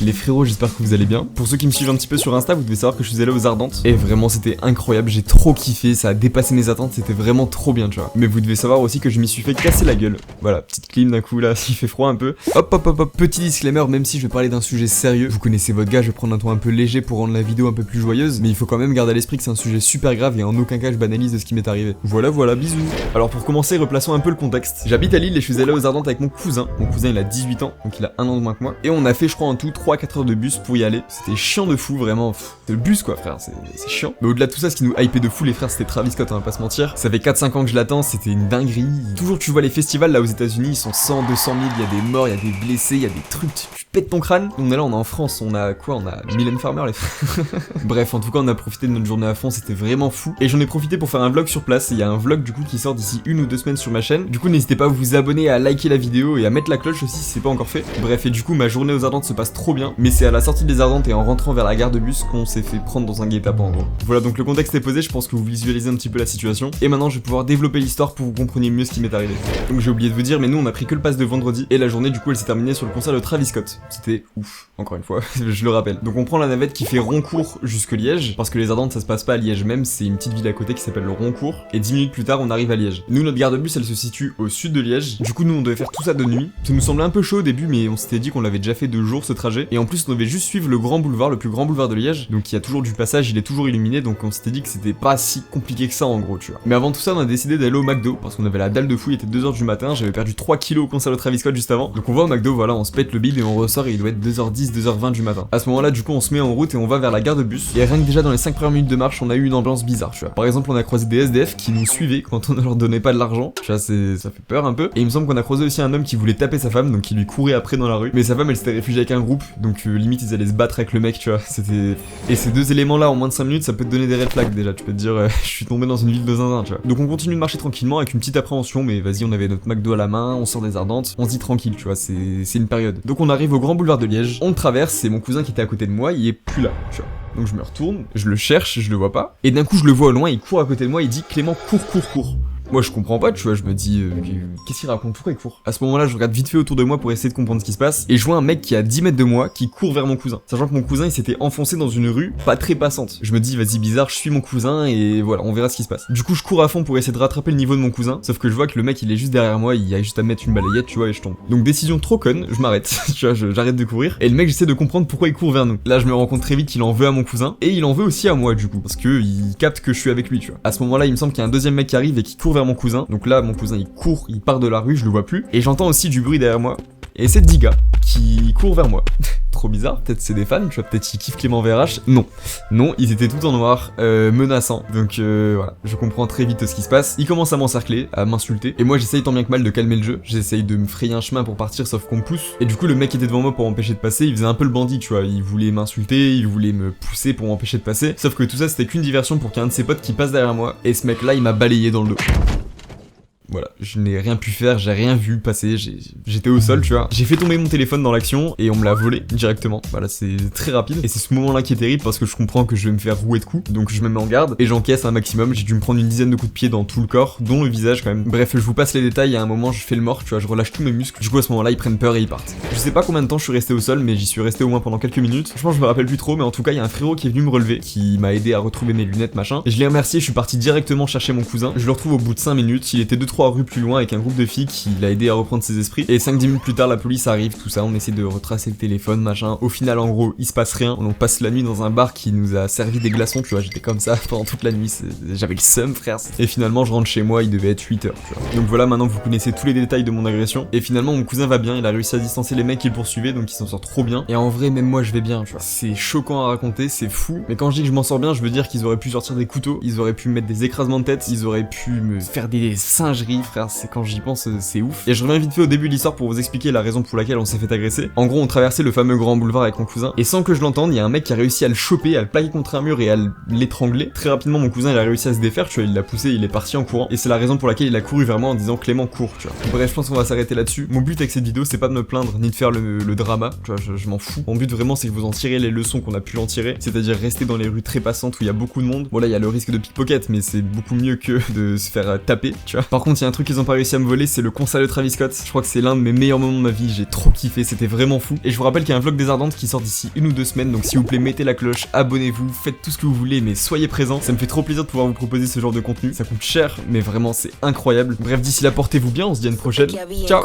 Les frérots, j'espère que vous allez bien. Pour ceux qui me suivent un petit peu sur Insta, vous devez savoir que je suis allé aux Ardentes. Et vraiment, c'était incroyable, j'ai trop kiffé, ça a dépassé mes attentes, c'était vraiment trop bien, tu vois. Mais vous devez savoir aussi que je m'y suis fait casser la gueule. Voilà, petite clim d'un coup là, il fait froid un peu. Hop, petit disclaimer, même si je vais parler d'un sujet sérieux, vous connaissez votre gars, je vais prendre un ton un peu léger pour rendre la vidéo un peu plus joyeuse, mais il faut quand même garder à l'esprit que c'est un sujet super grave et en aucun cas je banalise de ce qui m'est arrivé. Voilà, bisous. Alors pour commencer, replaçons un peu le contexte. J'habite à Lille et je suis allé aux Ardentes avec mon cousin. Mon cousin il a 18 ans, donc il a un an de moins que moi. Et on a fait je crois en tout 3-4 heures de bus pour y aller. C'était chiant de fou, vraiment. C'est le bus quoi frère, c'est chiant. Mais au-delà de tout ça, ce qui nous hypait de fou les frères, c'était Travis Scott, on va pas se mentir. Ça fait 4-5 ans que je l'attends, c'était une dinguerie. Toujours tu vois les festivals là aux États-Unis, ils sont 100, 200 000, il y a des morts, il y a des blessés, il y a des trucs, tu pètes ton crâne. On est là, on est en France, on a quoi? On a Mylène Farmer les frères. Bref, en tout cas, on a profité de notre journée à fond, c'était vraiment fou. Et j'en ai profité pour faire un vlog sur place. Il y a un vlog du coup qui sort d'ici 1 ou 2 semaines sur ma chaîne. Du coup, n'hésitez pas à vous abonner, à liker la vidéo et à mettre la cloche aussi si c'est pas encore fait. Bref, et du coup, ma journée aux Ardentes se passe trop bien. Mais c'est à la sortie des Ardentes et en rentrant vers la gare de bus qu'on s'est fait prendre dans un guet-apens en gros. Voilà, donc le contexte est posé, je pense que vous visualisez un petit peu la situation. Et maintenant, je vais pouvoir développer l'histoire pour que vous compreniez mieux ce qui m'est arrivé. Donc j'ai oublié de vous dire, mais nous on a pris que le pass de vendredi et la journée du coup elle s'est terminée sur le concert de Travis Scott. C'était ouf, encore une fois, je le rappelle. Donc on prend la navette qui fait Roncourt jusque Liège, parce que les Ardentes ça se passe pas à Liège même, c'est une petite ville à côté qui s'appelle le Roncourt, et 10 minutes plus tard on arrive à Liège. Nous notre gare de bus elle se situe au sud de Liège, du coup nous on devait faire tout ça de nuit. Ça nous semblait un peu chaud au début mais on s'était dit qu'on l'avait déjà fait 2 jours ce trajet, et en plus on devait juste suivre le grand boulevard, le plus grand boulevard de Liège, donc il y a toujours du passage, il est toujours illuminé, donc on s'était dit que c'était pas si compliqué que ça en gros tu vois. Mais avant tout ça on a décidé d'aller au McDo, parce qu'on avait la dalle de fou, il était 2h du matin, j'avais perdu 3 kilos au concert de Travis Scott juste avant, donc on va au McDo, voilà, on se pète le bide et on ressort et il doit être 2h10, 2h20 du matin. À ce moment là du coup on se met en route et on va vers la gare de bus, et rien que déjà dans les 5 premières minutes de marche on a eu une ambiance bizarre tu vois. Par exemple on a croisé des SDF qui nous suivaient quand on ne leur donnait pas de l'argent, tu vois, ça fait peur un peu, et il me semble qu'on a croisé aussi un homme qui voulait taper sa femme, donc qui lui courait après dans la rue, mais sa femme elle s'était réfugiée avec un groupe, donc limite ils allaient se battre avec le mec tu vois, c'était... Et ces deux éléments là en moins de 5 minutes ça peut te donner des red flags déjà, tu peux te dire je suis tombé dans une ville de zinzin tu vois. Donc on continue de marcher tranquillement avec une petite appréhension, mais vas-y on avait notre McDo à la main, on sort des Ardentes, on se dit tranquille tu vois, c'est une période. Donc on arrive au grand boulevard de Liège, on le traverse, c'est mon cousin qui était à côté de moi, il est plus là tu vois. Donc je me retourne, je le cherche, je le vois pas, et d'un coup je le vois au loin, il court à côté de moi, il dit Clément cours. Moi je comprends pas, tu vois, je me dis qu'est-ce qu'il raconte, pourquoi il court? À ce moment-là je regarde vite fait autour de moi pour essayer de comprendre ce qui se passe, et je vois un mec qui est à 10 mètres de moi qui court vers mon cousin, sachant que mon cousin il s'était enfoncé dans une rue pas très passante. Je me dis vas-y bizarre, je suis mon cousin et voilà, on verra ce qui se passe. Du coup je cours à fond pour essayer de rattraper le niveau de mon cousin, sauf que je vois que le mec il est juste derrière moi, il y a juste à mettre une balayette tu vois et je tombe. Donc décision trop conne, je m'arrête, tu vois, j'arrête de courir, et le mec j'essaie de comprendre pourquoi il court vers nous. Là je me rends compte très vite qu'il en veut à mon cousin, et il en veut aussi à moi du coup, parce que il capte que je suis avec lui tu vois. À ce moment-là il me semble qu'il y a un deuxième mec qui arrive et qui court vers mon cousin, donc là mon cousin il court, il part de la rue, je le vois plus, et j'entends aussi du bruit derrière moi, et c'est 10 gars qui courent vers moi. Trop bizarre, peut-être c'est des fans, tu vois, peut-être ils kiffent Clément VRH. Non, ils étaient tout en noir, menaçants, donc voilà, je comprends très vite ce qui se passe. Ils commencent à m'encercler, à m'insulter, et moi j'essaye tant bien que mal de calmer le jeu, j'essaye de me frayer un chemin pour partir, sauf qu'on me pousse, et du coup le mec qui était devant moi pour m'empêcher de passer, il faisait un peu le bandit, tu vois, il voulait m'insulter, il voulait me pousser pour m'empêcher de passer, sauf que tout ça c'était qu'une diversion pour qu'il y ait un de ses potes qui passe derrière moi, et ce mec là il m'a balayé dans le dos. Voilà, je n'ai rien pu faire, j'ai rien vu passer, j'étais au sol, tu vois. J'ai fait tomber mon téléphone dans l'action et on me l'a volé directement. Voilà, c'est très rapide. Et c'est ce moment-là qui est terrible parce que je comprends que je vais me faire rouer de coups. Donc je me mets en garde et j'encaisse un maximum. J'ai dû me prendre une dizaine de coups de pied dans tout le corps, dont le visage quand même. Bref, je vous passe les détails. À un moment, je fais le mort, tu vois, je relâche tous mes muscles. Du coup, à ce moment-là, ils prennent peur et ils partent. Je sais pas combien de temps je suis resté au sol, mais j'y suis resté au moins pendant quelques minutes. Je pense que je me rappelle plus trop, mais en tout cas, il y a un frérot qui est venu me relever, qui m'a aidé à retrouver mes lunettes, machin. Et je l'ai remercié, je suis parti directement chercher mon cousin. Je le retrouve au bout de 5 minutes. Il était 2-3 rues plus loin avec un groupe de filles qui l'a aidé à reprendre ses esprits, et 5-10 minutes plus tard la police arrive, tout ça, on essaie de retracer le téléphone, machin. Au final en gros il se passe rien, on passe la nuit dans un bar qui nous a servi des glaçons, tu vois, j'étais comme ça pendant toute la nuit, j'avais le seum frère, et finalement je rentre chez moi, il devait être 8h, tu vois. Donc voilà, maintenant vous connaissez tous les détails de mon agression, et finalement mon cousin va bien, il a réussi à distancer les mecs qui le poursuivaient, donc il s'en sort trop bien, et en vrai même moi je vais bien, tu vois. C'est choquant à raconter, c'est fou, mais quand je dis que je m'en sors bien, je veux dire qu'ils auraient pu sortir des couteaux, ils auraient pu me mettre des écrasements de tête, ils auraient pu me faire des singeries frère, c'est quand j'y pense, c'est ouf. Et je reviens vite fait au début de l'histoire pour vous expliquer la raison pour laquelle on s'est fait agresser. En gros, on traversait le fameux grand boulevard avec mon cousin, et sans que je l'entende, il y a un mec qui a réussi à le choper, à le plaquer contre un mur et à l'étrangler. Très rapidement, mon cousin il a réussi à se défaire, tu vois, il l'a poussé, il est parti en courant, et c'est la raison pour laquelle il a couru vers moi en disant Clément cours, tu vois. Bref, je pense qu'on va s'arrêter là-dessus. Mon but avec cette vidéo, c'est pas de me plaindre ni de faire le drama, tu vois, je m'en fous. Mon but vraiment, c'est que vous en tirez les leçons qu'on a pu en tirer, c'est-à-dire rester dans les rues très passantes où il y a beaucoup de monde. Bon là, il y a le risque de pickpocket, mais c'est beaucoup mieux que de se faire taper, tu vois. Par contre, contre, il y a un truc qu'ils ont pas réussi à me voler, c'est le concert de Travis Scott. Je crois que c'est l'un de mes meilleurs moments de ma vie, j'ai trop kiffé, c'était vraiment fou. Et je vous rappelle qu'il y a un vlog des Ardentes qui sort d'ici 1 ou 2 semaines, donc s'il vous plaît, mettez la cloche, abonnez-vous, faites tout ce que vous voulez, mais soyez présents. Ça me fait trop plaisir de pouvoir vous proposer ce genre de contenu. Ça coûte cher, mais vraiment, c'est incroyable. Bref, d'ici là, portez-vous bien, on se dit à une prochaine. Ciao!